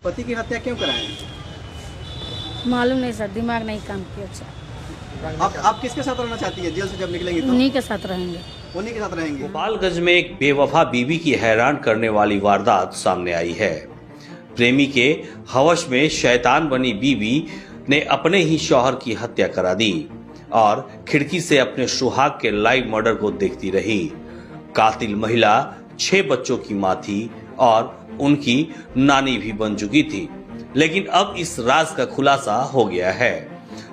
पति की हत्या क्यों कराएं? मालूम नहीं सर, दिमाग नहीं काम किया अच्छा। आप किसके साथ रहना चाहती है? जेल से जब निकलेंगी तो उन्हीं के साथ रहेंगे। उन्हीं के साथ रहेंगे। गोपालगंज में एक बेवफा बीवी की हैरान करने वाली वारदात सामने आई है। प्रेमी के हवस में शैतान बनी बीवी ने अपने ही शौहर की हत्या करा दी और खिड़की से अपने सुहाग के लाइव मर्डर को देखती रही। कातिल महिला 6 बच्चों की मां थी और उनकी नानी भी बन चुकी थी, लेकिन अब इस राज का खुलासा हो गया है।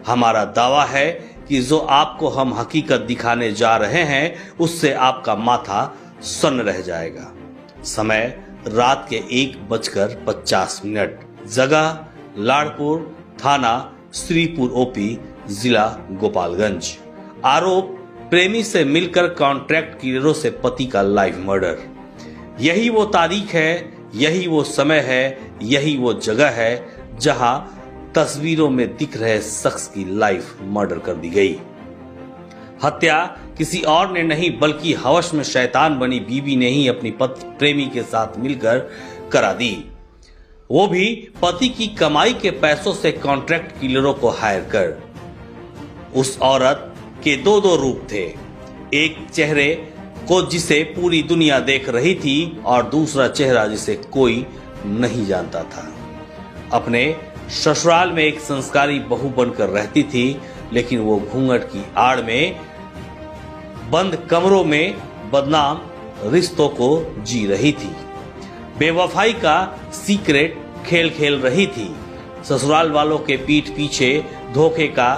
हमारा दावा है कि जो आपको हम हकीकत दिखाने जा रहे हैं उससे आपका माथा सन्न रह जाएगा। समय रात के 1:50। जगह लाड़पुर, थाना श्रीपुर ओपी, जिला गोपालगंज। आरोप प्रेमी से मिलकर कॉन्ट्रैक्ट किलरों से पति का लाइव मर्डर। यही वो तारीख है, यही वो समय है, यही वो जगह है जहां तस्वीरों में दिख रहे शख्स की लाइफ मर्डर कर दी गई। हत्या किसी और ने नहीं बल्कि हवस में शैतान बनी बीवी ने ही अपनी प्रेमी के साथ मिलकर करा दी, वो भी पति की कमाई के पैसों से कॉन्ट्रैक्ट किलरों को हायर कर। उस औरत के दो रूप थे, एक चेहरे को जिसे पूरी दुनिया देख रही थी और दूसरा चेहरा जिसे कोई नहीं जानता था। अपने ससुराल में एक संस्कारी बहू बनकर रहती थी, लेकिन वो घूंघट की आड़ में बंद कमरों में बदनाम रिश्तों को जी रही थी। बेवफाई का सीक्रेट खेल खेल रही थी। ससुराल वालों के पीठ पीछे धोखे का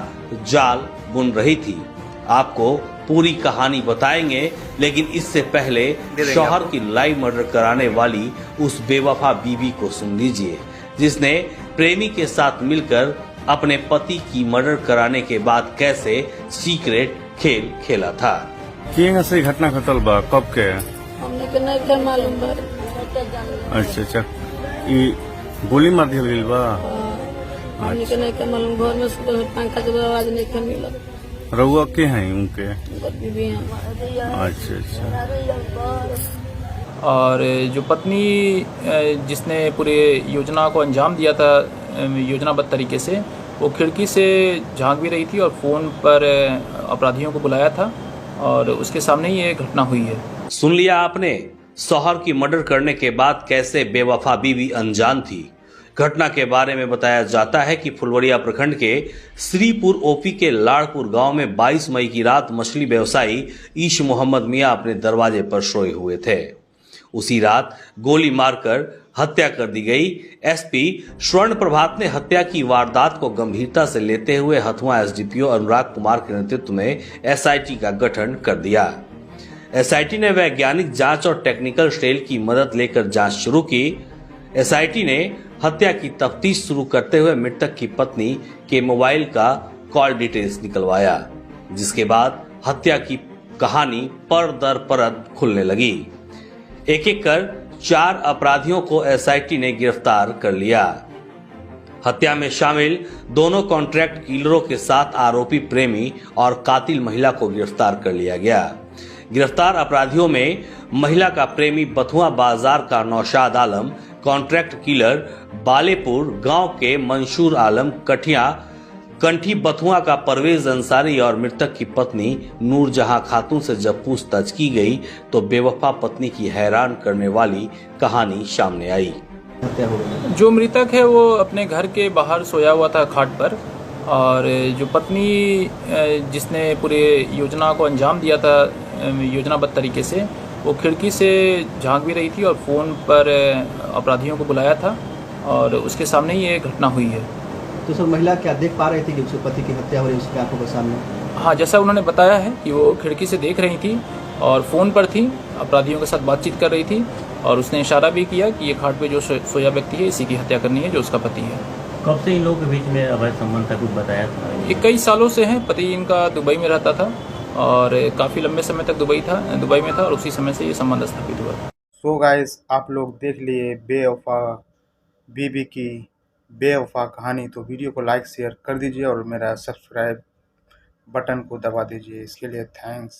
जाल बुन रही थी। आपको पूरी कहानी बताएंगे, लेकिन इससे पहले शौहर की लाइव मर्डर कराने वाली उस बेवफा बीवी को सुन लीजिए, जिसने प्रेमी के साथ मिलकर अपने पति की मर्डर कराने के बाद कैसे सीक्रेट खेल खेला था। किएगा सही घटना घटल बा कब के? हमने के नहीं के मालूम बा। अच्छा ई गोली मार दिया गइल बा। हमने के नहीं के मालूम, घर में सुबह पंखा के आवाज नहीं के मिलल। रउआ के हैं उनके? बीवी हैं। अच्छा। और जो पत्नी जिसने पूरे योजना को अंजाम दिया था योजनाबद्ध तरीके से, वो खिड़की से झांक भी रही थी और फ़ोन पर अपराधियों को बुलाया था और उसके सामने ही ये घटना हुई है। सुन लिया आपने, शौहर की मर्डर करने के बाद कैसे बेवफा बीवी अनजान थी। घटना के बारे में बताया जाता है कि फुलवरिया प्रखंड के श्रीपुर ओपी के लाड़पुर गांव में 22 मई की रात मछली व्यवसायी ईश मोहम्मद मियां अपने दरवाजे पर सोए हुए थे। उसी रात गोली मारकर हत्या कर दी गई। एसपी स्वर्ण प्रभात ने हत्या की वारदात को गंभीरता से लेते हुए हथुआ एसडीपीओ अनुराग कुमार के नेतृत्व में एसआईटी का गठन कर दिया। एसआईटी ने वैज्ञानिक जांच और टेक्निकल सेल की मदद लेकर जांच शुरू की। एसआईटी ने हत्या की तफ्तीश शुरू करते हुए मृतक की पत्नी के मोबाइल का कॉल डिटेल्स निकलवाया, जिसके बाद हत्या की कहानी पर दर परत खुलने लगी। एक एक कर 4 अपराधियों को एसआईटी ने गिरफ्तार कर लिया। हत्या में शामिल दोनों कॉन्ट्रैक्ट किलरों के साथ आरोपी प्रेमी और कातिल महिला को गिरफ्तार कर लिया गया। गिरफ्तार अपराधियों में महिला का प्रेमी बथुआ बाजार का नौशाद आलम, कॉन्ट्रैक्ट किलर बालेपुर गांव के मंसूर आलम, कंठी बथुआ का परवेज अंसारी और मृतक की पत्नी नूरजहां खातून से जब पूछताछ की गई तो बेवफा पत्नी की हैरान करने वाली कहानी सामने आई। जो मृतक है वो अपने घर के बाहर सोया हुआ था खाट पर, और जो पत्नी जिसने पूरे योजना को अंजाम दिया था योजनाबद्ध तरीके से, वो खिड़की से झांक भी रही थी और फ़ोन पर अपराधियों को बुलाया था और उसके सामने ही ये घटना हुई है। तो सर महिला क्या देख पा रही थी कि उसके पति की हत्या हो रही है उसकी आंखों के सामने? हाँ, जैसा उन्होंने बताया है कि वो खिड़की से देख रही थी और फ़ोन पर थी, अपराधियों के साथ बातचीत कर रही थी और उसने इशारा भी किया कि ये खाट पे जो सोया व्यक्ति है इसी की हत्या करनी है, जो उसका पति है। कब से इन लोगों के बीच में अवैध संबंध था, कुछ बताया था? ये कई सालों से हैं। पति इनका दुबई में रहता था और काफ़ी लंबे समय तक दुबई में था और उसी समय से ये संबंध स्थापित हुआ। सो गाइस, आप लोग देख लिए बेवफा बीबी की बेवफा कहानी। तो वीडियो को लाइक शेयर कर दीजिए और मेरा सब्सक्राइब बटन को दबा दीजिए। इसके लिए थैंक्स।